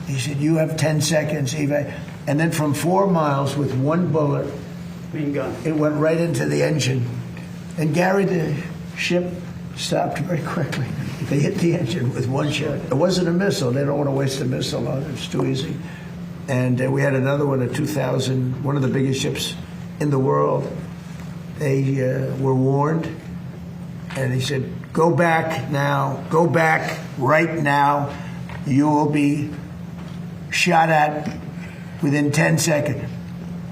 He said, you have 10 seconds. And then from 4 miles with one bullet, Main gun. it went right into the engine. And Gary, the ship stopped very quickly. They hit the engine with one shot. It wasn't a missile. They don't want to waste a missile on it. It's too easy. And we had another one, a 2000, one of the biggest ships in the world. They were warned, and he said, go back now. Go back right now. You will be shot at within 10 seconds.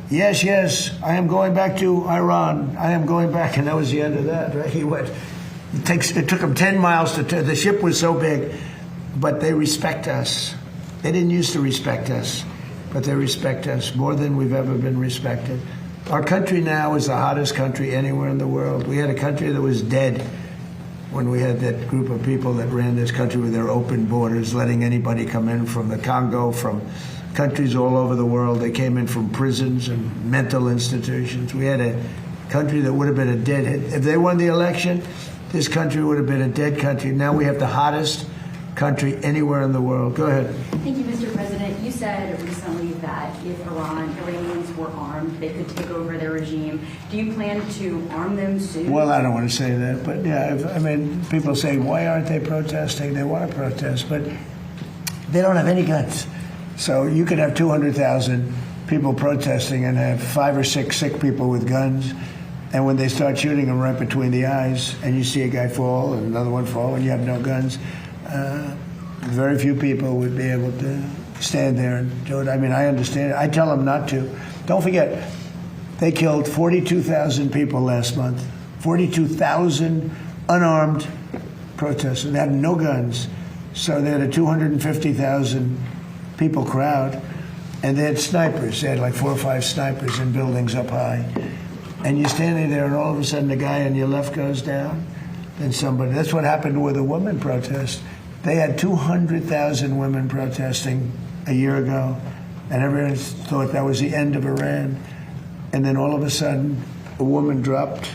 Yes, yes, I am going back to Iran. I am going back. And that was the end of that, right? He went. It took him 10 miles to turn. The ship was so big, but they respect us. They didn't used to respect us, but they respect us more than we've ever been respected. Our country now is the hottest country anywhere in the world. We had a country that was dead when we had that group of people that ran this country with their open borders, letting anybody come in from the Congo, from countries all over the world. They came in from prisons and mental institutions. We had a country that would have been a dead. If they won the election, this country would have been a dead country. Now we have the hottest country anywhere in the world. Go ahead. Thank you, Mr. President. You said recently that if Iranians were armed, they could take over their regime. Do you plan to arm them soon? Well, I don't want to say that, but yeah, I mean, people say, why aren't they protesting? They want to protest, but they don't have any guns. So you could have 200,000 people protesting and have 5 or 6 sick people with guns. And when they start shooting them right between the eyes, and you see a guy fall and another one fall, and you have no guns, very few people would be able to stand there and do it. I mean, I understand it. I tell them not to. Don't forget, they killed 42,000 people last month. 42,000 unarmed protesters. They had no guns. So they had a 250,000 people crowd, and they had snipers. They had like 4 or 5 snipers in buildings up high. And you're standing there, and all of a sudden the guy on your left goes down, then somebody. That's what happened with the women protest. They had 200,000 women protesting a year ago, and everyone thought that was the end of Iran. And then all of a sudden, a woman dropped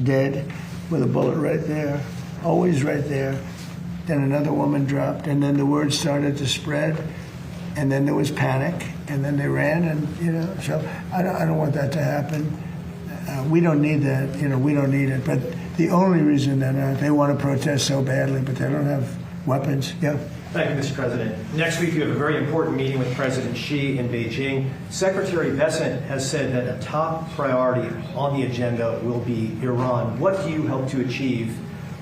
dead with a bullet right there, always right there. Then another woman dropped, and then the word started to spread, and then there was panic, and then they ran, and so I don't want that to happen. We don't need that, we don't need it. But the only reason that they want to protest so badly, but they don't have weapons. Yeah. Thank you, Mr. President. Next week, you have a very important meeting with President Xi in Beijing. Secretary Bessent has said that a top priority on the agenda will be Iran. What do you hope to achieve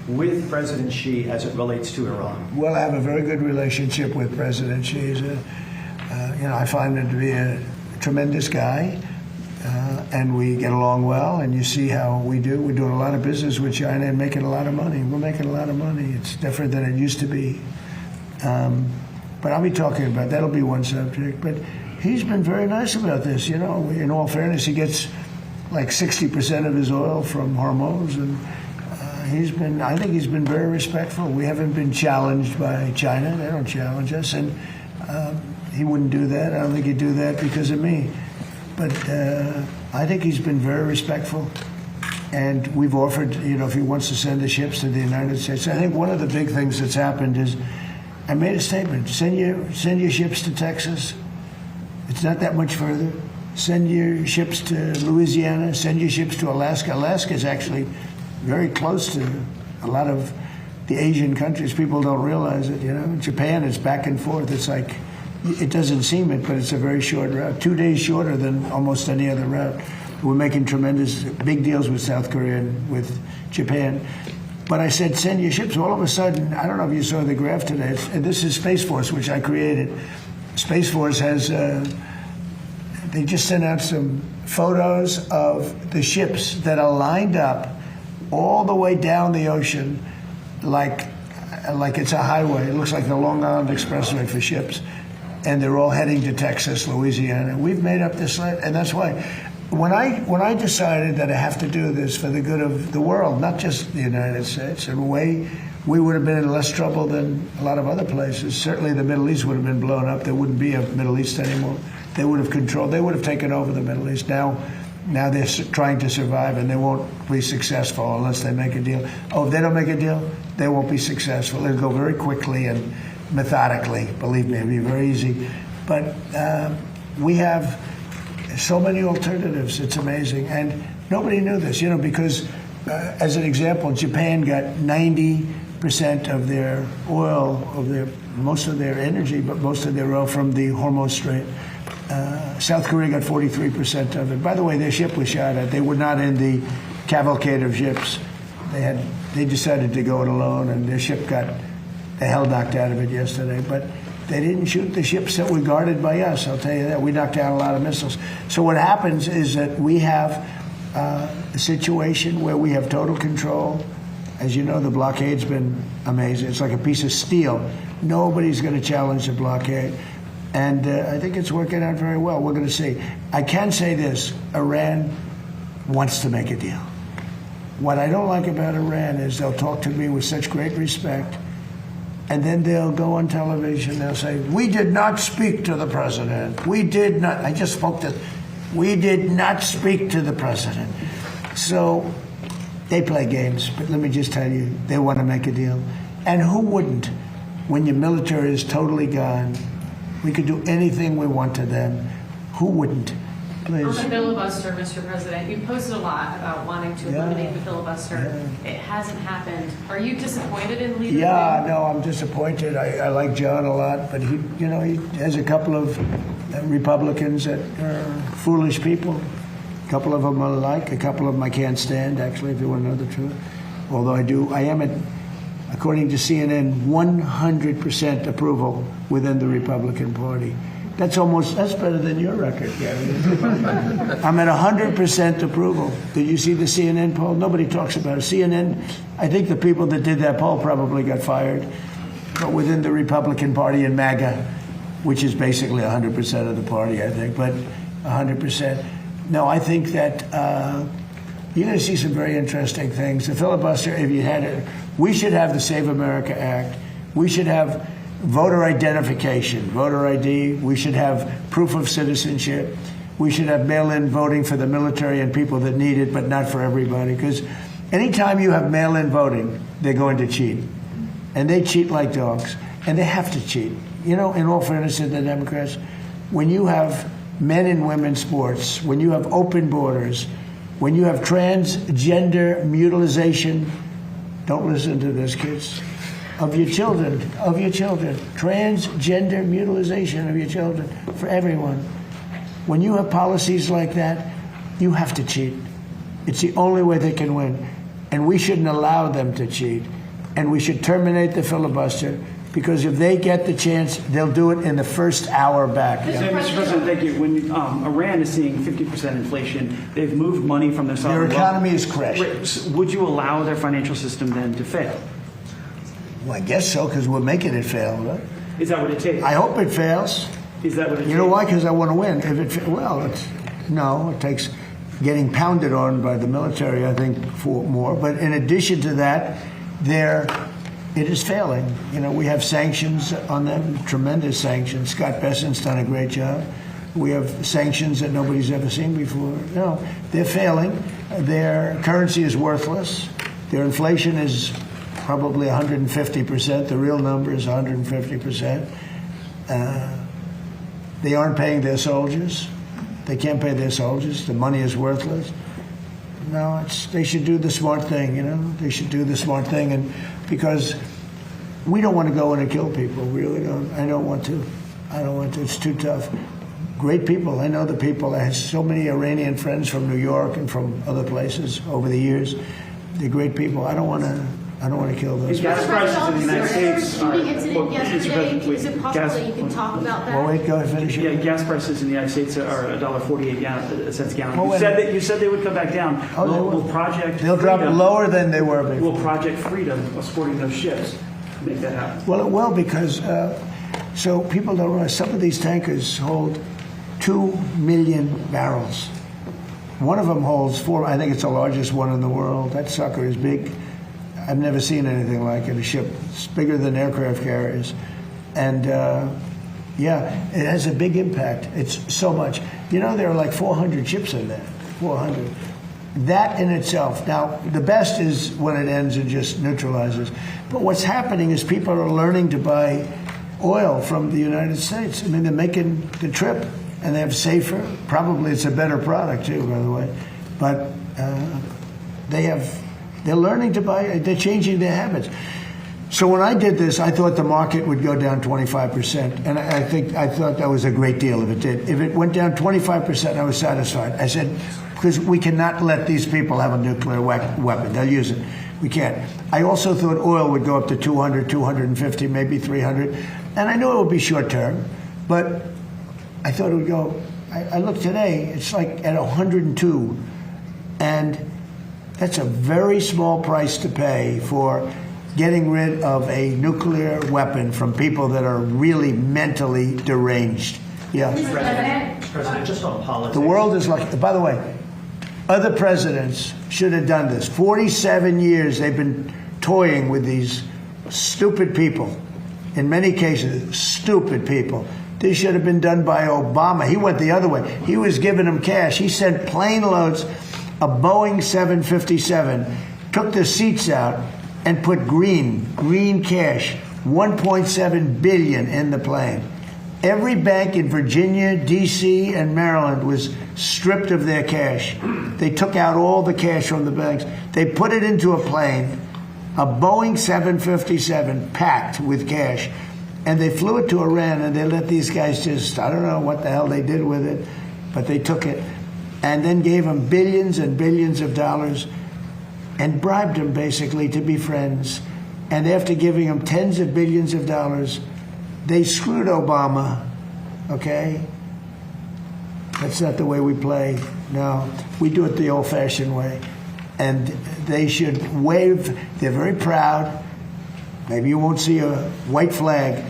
with President Xi as it relates to Iran? Well, I have a very good relationship with President Xi. I find him to be a tremendous guy. And we get along well, and you see how we do. We're doing a lot of business with China and making a lot of money. We're making a lot of money. It's different than it used to be. But I'll be talking about that'll be one subject. But he's been very nice about this. In all fairness, he gets like 60% of his oil from Hormuz, and I think he's been very respectful. We haven't been challenged by China. They don't challenge us, and he wouldn't do that. I don't think he'd do that because of me. But I think he's been very respectful, and we've offered, if he wants to send the ships to the United States. I think one of the big things that's happened is I made a statement: send your ships to Texas. It's not that much further. Send your ships to Louisiana. Send your ships to Alaska. Alaska is actually very close to a lot of the Asian countries. People don't realize it. Japan is back and forth. It's like. It doesn't seem it, but it's a very short route, 2 days shorter than almost any other route. We're making tremendous big deals with South Korea and with Japan. But I said, send your ships. All of a sudden, I don't know if you saw the graph today. And this is Space Force, which I created. Space Force has, they just sent out some photos of the ships that are lined up all the way down the ocean like it's a highway. It looks like the Long Island Expressway for ships. And they're all heading to Texas, Louisiana. We've made up this list, and that's why when I decided that I have to do this for the good of the world, not just the United States, in a way, we would have been in less trouble than a lot of other places. Certainly the Middle East would have been blown up. There wouldn't be a Middle East anymore. They would have taken over the Middle East. Now they're trying to survive, and they won't be successful unless they make a deal. Oh, if they don't make a deal, they won't be successful. It'll go very quickly and methodically. Believe me, it'll be very easy. But we have so many alternatives. It's amazing. And nobody knew this, because as an example, Japan got 90% of their oil, most of their energy, but most of their oil from the Hormuz Strait. South Korea got 43% of it. By the way, their ship was shot at. They were not in the cavalcade of ships. They decided to go it alone, and their ship got the hell knocked out of it yesterday. But they didn't shoot the ships that were guarded by us, I'll tell you that. We knocked down a lot of missiles. So what happens is that we have a situation where we have total control. As you know, the blockade's been amazing. It's like a piece of steel. Nobody's going to challenge the blockade. And I think it's working out very well. We're going to see. I can say this. Iran wants to make a deal. What I don't like about Iran is they'll talk to me with such great respect, and then they'll go on television. They'll say, we did not speak to the president. We did not. I just spoke to. We did not speak to the president. So they play games. But let me just tell you, they want to make a deal. And who wouldn't when your military is totally gone? We could do anything we want to them. Who wouldn't? Please. On the filibuster, Mr. President, you posted a lot about wanting to eliminate the filibuster. It hasn't happened. Are you disappointed in leader? Yeah, no, I'm disappointed. I like John a lot, but he has a couple of Republicans that are foolish people. A couple of them I like. A couple of them I can't stand, actually, if you want to know the truth. Although I am at, according to CNN, 100% approval within the Republican Party. That's better than your record, Gary. I'm at 100% approval. Did you see the CNN poll? Nobody talks about it. CNN, I think the people that did that poll probably got fired. But within the Republican Party and MAGA, which is basically 100% of the party, I think, but 100%. No, I think that you're going to see some very interesting things. The filibuster, if you had it, we should have the Save America Act. We should have voter identification, voter ID. We should have proof of citizenship. We should have mail-in voting for the military and people that need it, but not for everybody. Because anytime you have mail-in voting, they're going to cheat. And they cheat like dogs. And they have to cheat. In all fairness to the Democrats, when you have men and women sports, when you have open borders, when you have transgender mutilization, don't listen to this, kids, of your children, transgender mutilization of your children for everyone. When you have policies like that, you have to cheat. It's the only way they can win. And we shouldn't allow them to cheat. And we should terminate the filibuster, because if they get the chance, they'll do it in the first hour back. Mr. President, thank you. When Iran is seeing 50% inflation, they've moved money from their sovereign Their economy is crashed. Would you allow their financial system then to fail? Well, I guess so, because we're making it fail, right? Is that what it takes? I hope it fails. Is that what it takes? You know why? Because I want to win. It takes getting pounded on by the military, I think, for more. But in addition to that, it is failing. We have sanctions on them, tremendous sanctions. Scott Besant's done a great job. We have sanctions that nobody's ever seen before. No, they're failing. Their currency is worthless. Their inflation is probably 150%. The real number is 150%. They aren't paying their soldiers. They can't pay their soldiers. The money is worthless. No, they should do the smart thing, They should do the smart thing, and because we don't want to go in and kill people. We really don't. I don't want to. It's too tough. Great people. I know the people. I have so many Iranian friends from New York and from other places over the years. They're great people. I don't want I don't want to kill those. Gas prices in the United States are. Shooting incident yesterday. Wait, Is it possible that you can talk about that? Well, wait, go ahead, finish Yeah, it. gas prices in the United States are $1.48 cents a gallon. Oh, You wait. said they would come back down. Oh, they Will will. Project They'll drop Freedom- lower than they were before. Will Project Freedom, supporting those ships, make that happen? Well, it will because, so people don't realize some of these tankers hold 2 million barrels. One of them holds 4, I think it's the largest one in the world. That sucker is big. I've never seen anything like it, a ship. It's bigger than aircraft carriers. And yeah, it has a big impact. It's so much. You know, there are like 400 ships in there, 400. That in itself. Now, the best is when it ends and just neutralizes. But what's happening is people are learning to buy oil from the United States. I mean, they're making the trip, and they have safer. Probably it's a better product too, by the way. But they're learning to buy. They're changing their habits. So when I did this, I thought the market would go down 25%, and I thought that was a great deal if it did. If it went down 25%, I was satisfied. I said, because we cannot let these people have a nuclear weapon. They'll use it. We can't. I also thought oil would go up to 200, 250, maybe 300, and I knew it would be short term, but I thought it would go. I looked today; it's like at 102, and that's a very small price to pay for getting rid of a nuclear weapon from people that are really mentally deranged. Yeah. President, just on politics. The world is lucky. By the way, other presidents should have done this. 47 years they've been toying with these stupid people. In many cases, stupid people. This should have been done by Obama. He went the other way. He was giving them cash. He sent plane loads of Boeing 757, took the seats out, and put green cash, $1.7 billion in the plane. Every bank in Virginia, D.C., and Maryland was stripped of their cash. They took out all the cash from the banks. They put it into a plane, a Boeing 757 packed with cash, and they flew it to Iran, and they let these guys just, I don't know what the hell they did with it, but they took it and then gave them billions and billions of dollars and bribed them basically to be friends. And after giving them tens of billions of dollars, they screwed Obama, okay? That's not the way we play. No, we do it the old-fashioned way. And they should wave. They're very proud. Maybe you won't see a white flag,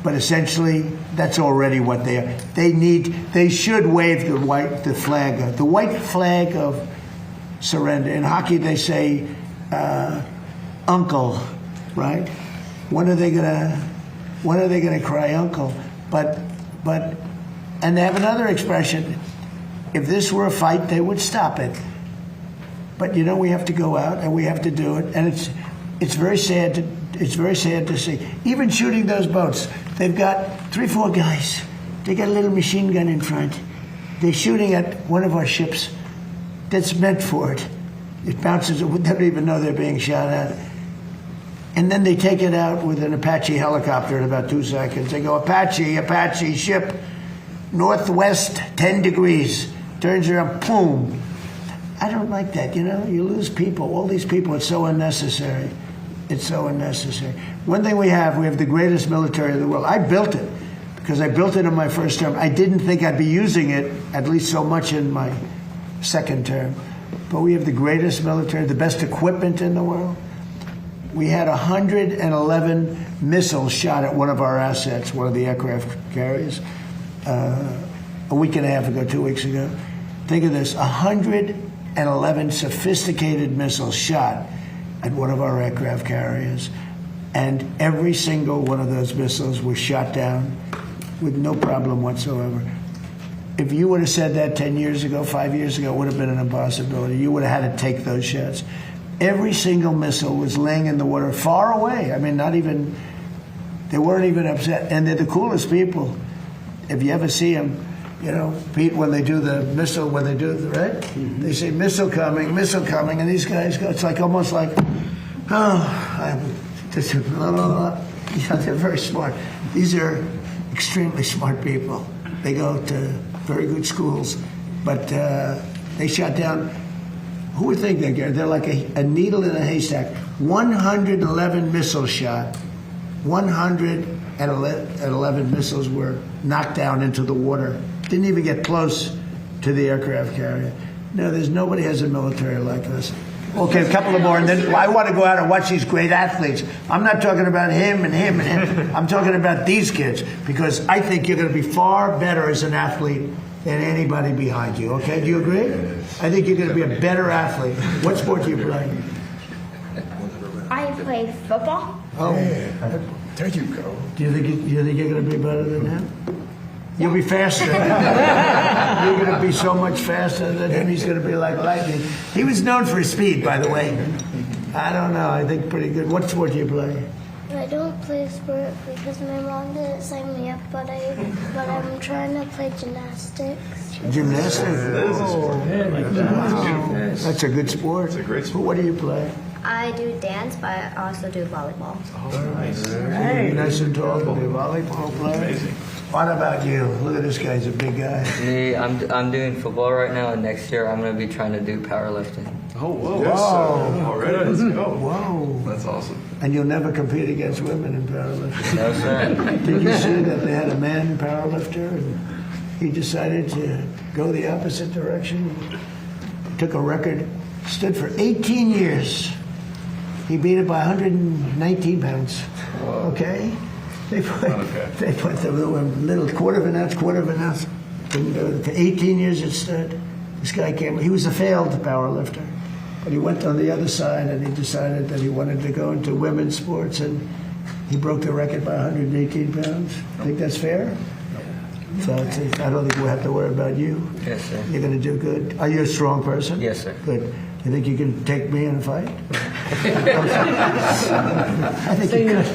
but essentially that's already what they are. They should wave the white flag of surrender. In hockey, they say, "Uncle," right? When are they gonna cry uncle? But, and they have another expression. If this were a fight, they would stop it. But you know, we have to go out and we have to do it, and it's very sad to see. Even shooting those boats, they've got 3-4 guys. They got a little machine gun in front. They're shooting at one of our ships that's meant for it. It bounces. They don't even know they're being shot at. And then they take it out with an Apache helicopter in about 2 seconds. They go, Apache, ship, northwest 10 degrees. Turns around, boom. I don't like that, you know? You lose people. All these people, it's so unnecessary. It's so unnecessary. One thing we have the greatest military in the world. I built it because I built it in my first term. I didn't think I'd be using it, at least so much in my second term. But we have the greatest military, the best equipment in the world. We had 111 missiles shot at one of our assets, one of the aircraft carriers, a week and a half ago, 2 weeks ago. Think of this, 111 sophisticated missiles shot at one of our aircraft carriers. And every single one of those missiles was shot down with no problem whatsoever. If you would have said that 10 years ago, 5 years ago, it would have been an impossibility. You would have had to take those shots. Every single missile was laying in the water far away. I mean, they weren't even upset. And they're the coolest people. If you ever see them, you know, Pete, when they do the missile, right? Mm-hmm. They say, missile coming, and these guys go, it's like almost like, I'm just, blah, blah, blah. You know, they're very smart. These are extremely smart people. They go to very good schools, but they shot down Who would think that, Gary? They're like a needle in a haystack. 111 missiles shot. 111 missiles were knocked down into the water. Didn't even get close to the aircraft carrier. No, there's nobody has a military like us. Okay, a couple of more, and then I want to go out and watch these great athletes. I'm not talking about him and him and him. I'm talking about these kids, because I think you're going to be far better as an athlete than anybody behind you. Okay, do you agree? I think you're going to be a better athlete. What sport do you play? I play football. Oh, There you go. do you think you're going to be better than him? You'll be faster. You're going to be so much faster than him. He's going to be like lightning. He was known for his speed, by the way. I don't know. I think pretty good. What sport do you play? I don't play sport because my mom didn't sign me up, but I'm trying to play gymnastics. Gymnastics. Oh, wow. That's a good sport. It's a great sport. What do you play? I do dance, but I also do volleyball. Hey, nice and tall to be a volleyball player. Amazing. What about you? Look at this guy. He's a big guy. Me, I'm doing football right now, and next year I'm going to be trying to do powerlifting. Oh, whoa. Yes, Whoa. Already, let's go. Whoa. That's awesome. And you'll never compete against women in powerlifting. No, sir. Did you see that they had a man powerlifter and he decided to go the opposite direction? He took a record, stood for 18 years. He beat it by 119 pounds. Okay? They put the little quarter of an ounce. For 18 years it stood. This guy came, he was a failed powerlifter. But he went on the other side and he decided that he wanted to go into women's sports, and he broke the record by 118 pounds. Think that's fair? So I don't think we'll have to worry about you. Yes, sir. You're going to do good. Are you a strong person? Yes, sir. Good. You think you can take me in a fight? I think you could.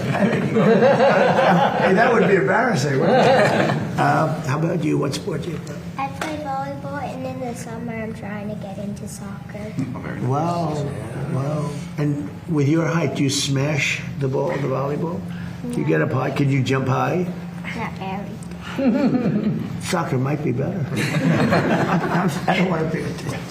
Hey, that would be embarrassing, wouldn't it? How about you? What sport do you play? I play volleyball, and in the summer I'm trying to get into soccer. Wow. And with your height, do you smash the ball, the volleyball? Do you get up high? Can you jump high? Not very. Soccer might be better. I don't want to be.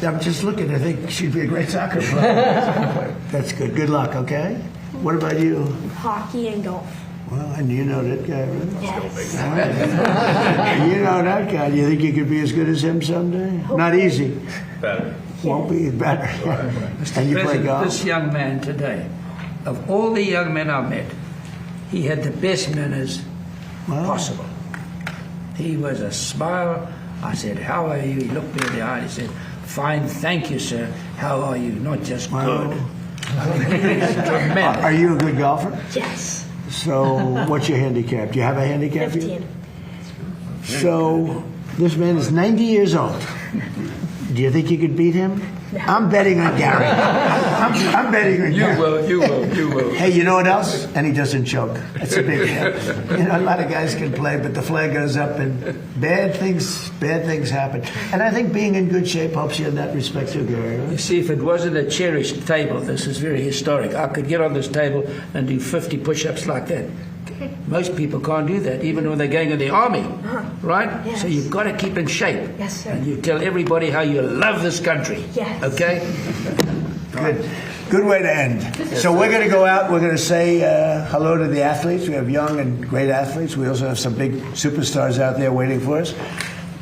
I'm just looking. I think she'd be a great soccer player. That's good. Good luck, okay? What about you? Hockey and golf. Well, and you know that guy, right? Yes. All right. You know that guy. Do you think you could be as good as him someday? Not easy. Better. Won't be better. And you play President, golf? this young man today, of all the young men I've met, he had the best manners possible. He was a smile. I said, "How are you?" He looked me in the eye and he said, "Fine, thank you, sir. How are you?" Not just good. Tremendous. Are you a good golfer? Yes. So, what's your handicap? Do you have a handicap? 15. So, this man is 90 years old. Do you think you could beat him? I'm betting on Gary. I'm betting on Gary. You will. Hey, you know what else? And he doesn't choke. That's a big help. You know, a lot of guys can play, but the flag goes up and bad things happen. And I think being in good shape helps you in that respect too, Gary. You see, if it wasn't a cherished table, this is very historic. I could get on this table and do 50 push-ups like that. Most people can't do that, even when they're going in the army, right? Yes. So you've got to keep in shape. Yes, sir. And you tell everybody how you love this country. Yes. Okay? Good way to end. So we're going to go out. We're going to say hello to the athletes. We have young and great athletes. We also have some big superstars out there waiting for us.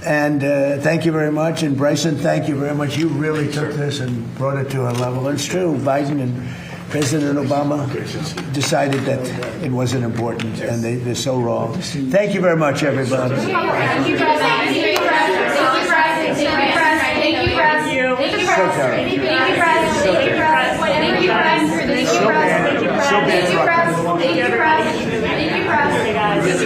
And thank you very much. And Bryson, thank you very much. You really took this and brought it to a level. And it's true. Biden and President Obama decided that it wasn't important, and they're so wrong. Thank you very much, everybody. Thank you, President. Thank you, President. Thank you, President. Thank you, President. Thank you, President. Thank you, President. Thank you, President. Thank you, President. Thank you, President. Thank you, President. Thank you, President. Thank you, President. Thank you, President. Thank you, President.